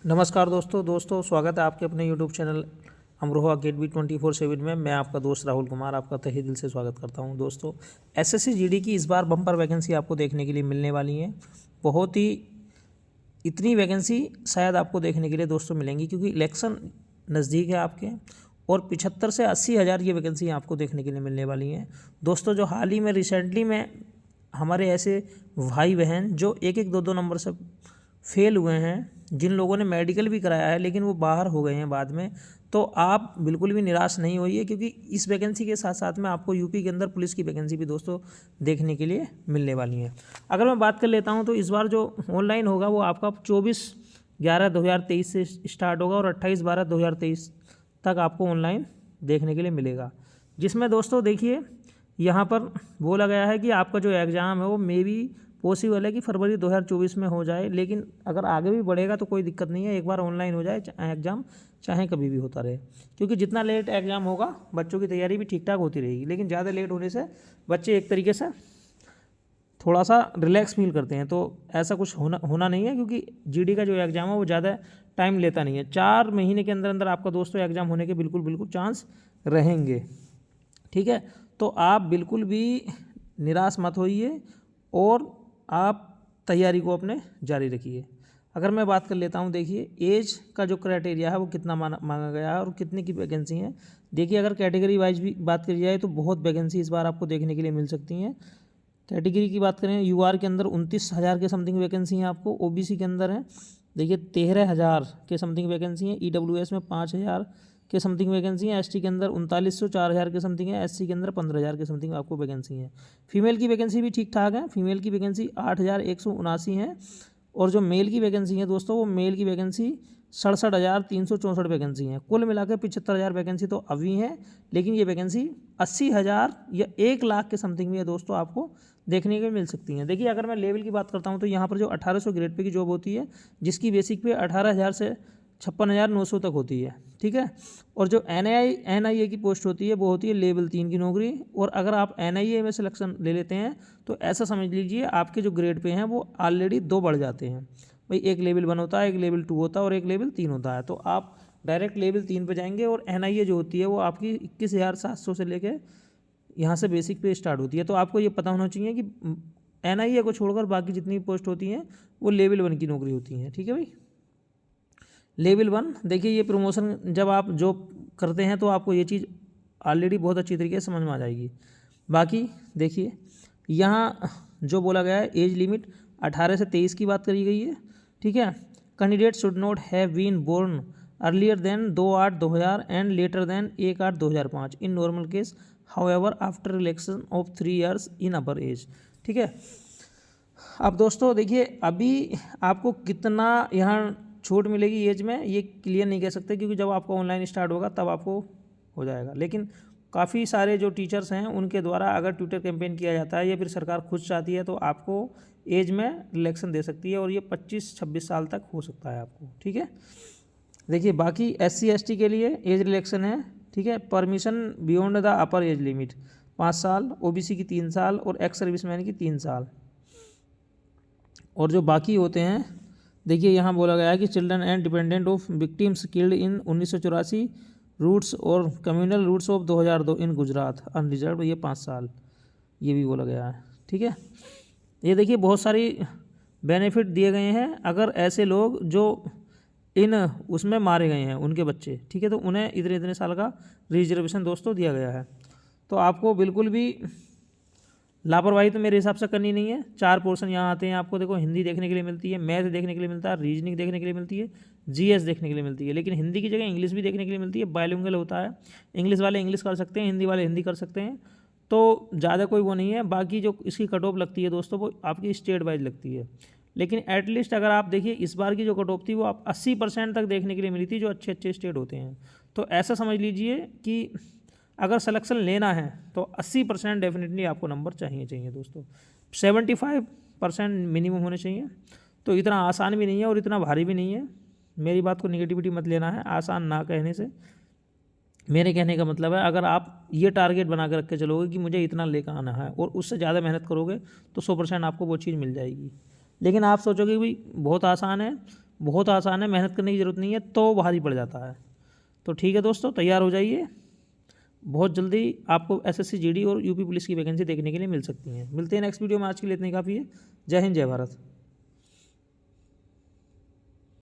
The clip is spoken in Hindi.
नमस्कार दोस्तों स्वागत है आपके अपने YouTube channel Amroha get B 24/7 में। मैं आपका दोस्त राहुल कुमार आपका तहे दिल से स्वागत करता हूं। दोस्तों एसएससी जीडी की इस बार बम्पर वैकेंसी आपको देखने के लिए मिलने वाली है। बहुत ही इतनी वैकेंसी शायद आपको देखने के लिए दोस्तों मिलेंगी, क्योंकि इलेक्शन नज़दीक है आपके, और 75 से 80 हज़ार ये वैकेंसी आपको देखने के लिए मिलने वाली हैं। दोस्तों जो हाल ही में रिसेंटली में हमारे ऐसे भाई बहन जो एक एक दो दो नंबर से फेल हुए हैं, जिन लोगों ने मेडिकल भी कराया है लेकिन वो बाहर हो गए हैं बाद में, तो आप बिल्कुल भी निराश नहीं होइए, क्योंकि इस वैकेंसी के साथ साथ में आपको यूपी के अंदर पुलिस की वैकेंसी भी दोस्तों देखने के लिए मिलने वाली है। अगर मैं बात कर लेता हूं तो इस बार जो ऑनलाइन होगा वो आपका 24/11/2023 से स्टार्ट होगा और 28/12/2023 तक आपको ऑनलाइन देखने के लिए मिलेगा। जिसमें दोस्तों देखिए यहाँ पर बोला गया है कि आपका जो एग्ज़ाम है वो मे बी पॉसिबल है कि फरवरी 2024 में हो जाए, लेकिन अगर आगे भी बढ़ेगा तो कोई दिक्कत नहीं है, एक बार ऑनलाइन हो जाए एग्ज़ाम, चाहे कभी भी होता रहे। क्योंकि जितना लेट एग्ज़ाम होगा बच्चों की तैयारी भी ठीक ठाक होती रहेगी, लेकिन ज़्यादा लेट होने से बच्चे एक तरीके से थोड़ा सा रिलैक्स फील करते हैं। तो ऐसा कुछ होना नहीं है, क्योंकि जीडी का जो एग्ज़ाम है वो ज़्यादा टाइम लेता नहीं है। 4 महीने के अंदर अंदर आपका दोस्तों एग्ज़ाम होने के बिल्कुल चांस रहेंगे। ठीक है, तो आप बिल्कुल भी निराश मत होइए और आप तैयारी को अपने जारी रखिए। अगर मैं बात कर लेता हूँ, देखिए एज का जो क्राइटेरिया है वो कितना मांगा गया है और कितने की वैकेंसी है। देखिए अगर कैटेगरी वाइज भी बात करी जाए तो बहुत वैकेंसी इस बार आपको देखने के लिए मिल सकती हैं। कैटेगरी की बात करें, यूआर के अंदर 29,000 के समथिंग वैकेंसी हैं आपको, ओबीसी के अंदर है देखिए 13,000 के समथिंग वैकेंसी है, ईडब्ल्यूएस में 5,000 के समथिंग वैकेंसी है, एसटी के अंदर 3900 4,000 के समथिंग है, एससी के अंदर 15,000 के समथिंग आपको वैकेंसी है। फीमेल की वैकेंसी भी ठीक ठाक है, फीमेल की वैकेंसी 8,179 है, और जो मेल की वैकेंसी है दोस्तों वो मेल की वैकेंसी 67,364 वैकेंसी हैं। कुल मिलाकर 75,000 वैकेंसी तो अभी हैं, लेकिन ये वैकेंसी 80,000 या 1 लाख के समथिंग भी है दोस्तों आपको देखने को मिल सकती हैं। देखिए अगर मैं लेवल की बात करता हूँ तो यहाँ पर जो 1800 ग्रेड पे की जॉब होती है, जिसकी बेसिक पे 18,000 से 56,900 तक होती है। ठीक है, और जो एनआईए की पोस्ट होती है वो होती है लेवल 3 की नौकरी, और अगर आप एनआईए में सिलेक्शन ले लेते हैं तो ऐसा समझ लीजिए आपके जो ग्रेड पे हैं वो ऑलरेडी 2 बढ़ जाते हैं। भाई एक लेवल 1 होता है, एक लेवल 2 होता है और एक लेवल 3 होता है, तो आप डायरेक्ट लेवल 3 पे जाएंगे, और एनआईए जो होती है वो आपकी 21,700 से लेके यहाँ से बेसिक पे स्टार्ट होती है। तो आपको ये पता होना चाहिए कि एनआईए को छोड़कर बाकी जितनी पोस्ट होती हैं वो लेवल 1 की नौकरी होती हैं। ठीक है भाई, लेवल 1 देखिए ये प्रमोशन जब आप जॉब करते हैं तो आपको ये चीज़ ऑलरेडी बहुत अच्छी तरीके से समझ में आ जाएगी। बाकी देखिए यहाँ जो बोला गया है एज लिमिट 18 से 23 की बात करी गई है। ठीक है, candidate should not have been born earlier than 2/8/2000 and later than 1/8/2005 in normal case, however after relaxation of 3 years in upper age. ठीक है, अब दोस्तों देखिए अभी आपको कितना यहाँ छूट मिलेगी एज में ये क्लियर नहीं कह सकते, क्योंकि जब आपका ऑनलाइन स्टार्ट होगा तब आपको हो जाएगा। लेकिन काफ़ी सारे जो टीचर्स हैं उनके द्वारा अगर ट्विटर कैंपेन किया जाता है या फिर सरकार खुद चाहती है तो आपको एज में रिलैक्सन दे सकती है, और ये 25-26 साल तक हो सकता है आपको। ठीक है, देखिए बाकी SC/ST के लिए एज रिलैक्सन है। ठीक है, permission beyond the upper age limit 5 साल, ओबीसी की 3 साल और एक्स सर्विसमैन की 3 साल। और जो बाकी होते हैं देखिए यहाँ बोला गया है कि children and dependent of victims killed in 1984 riots और communal riots of 2002 in Gujarat unreserved, ये 5 साल ये भी बोला गया है। ठीक है, ये देखिए बहुत सारी बेनिफिट दिए गए हैं अगर ऐसे लोग जो इन उसमें मारे गए हैं उनके बच्चे। ठीक है, तो उन्हें इतने इतने साल का रिजर्वेशन दोस्तों दिया गया है। तो आपको बिल्कुल भी लापरवाही तो मेरे हिसाब से करनी नहीं है। 4 पोर्शन यहाँ आते हैं आपको, देखो हिंदी देखने के लिए मिलती है, मैथ देखने के लिए मिलता है, रीजनिंग देखने के लिए मिलती है, जीएस देखने के लिए मिलती है, लेकिन हिंदी की जगह इंग्लिश भी देखने के लिए मिलती है। बायलिंगुअल होता है, इंग्लिश वाले इंग्लिश कर सकते हैं, हिंदी वाले हिंदी कर सकते हैं, तो ज़्यादा कोई वो नहीं है। बाकी जो इसकी कट ऑफ लगती है दोस्तों वो आपकी स्टेट वाइज लगती है, लेकिन एटलीस्ट अगर आप देखिए इस बार की जो कट ऑफ थी वो आप 80% तक देखने के लिए मिली थी, जो अच्छे अच्छे स्टेट होते हैं। तो ऐसा समझ लीजिए कि अगर सिलेक्शन लेना है तो 80% डेफिनेटली आपको नंबर चाहिए दोस्तों, 75% मिनिमम होने चाहिए। तो इतना आसान भी नहीं है और इतना भारी भी नहीं है। मेरी बात को निगेटिविटी मत लेना है आसान ना कहने से। मेरे कहने का मतलब है अगर आप ये टारगेट बना कर रख के चलोगे कि मुझे इतना लेकर आना है और उससे ज़्यादा मेहनत करोगे तो 100% आपको वो चीज़ मिल जाएगी। लेकिन आप सोचोगे भाई बहुत आसान है, बहुत आसान है, मेहनत करने की ज़रूरत नहीं है, तो भारी पड़ जाता है। तो ठीक है दोस्तों, तैयार हो जाइए। बहुत जल्दी आपको एसएससी जीडी और यूपी पुलिस की वैकेंसी देखने के लिए मिल सकती हैं। मिलते हैं नेक्स्ट वीडियो में, आज के लिए इतना ही काफ़ी है। जय हिंद, जय भारत।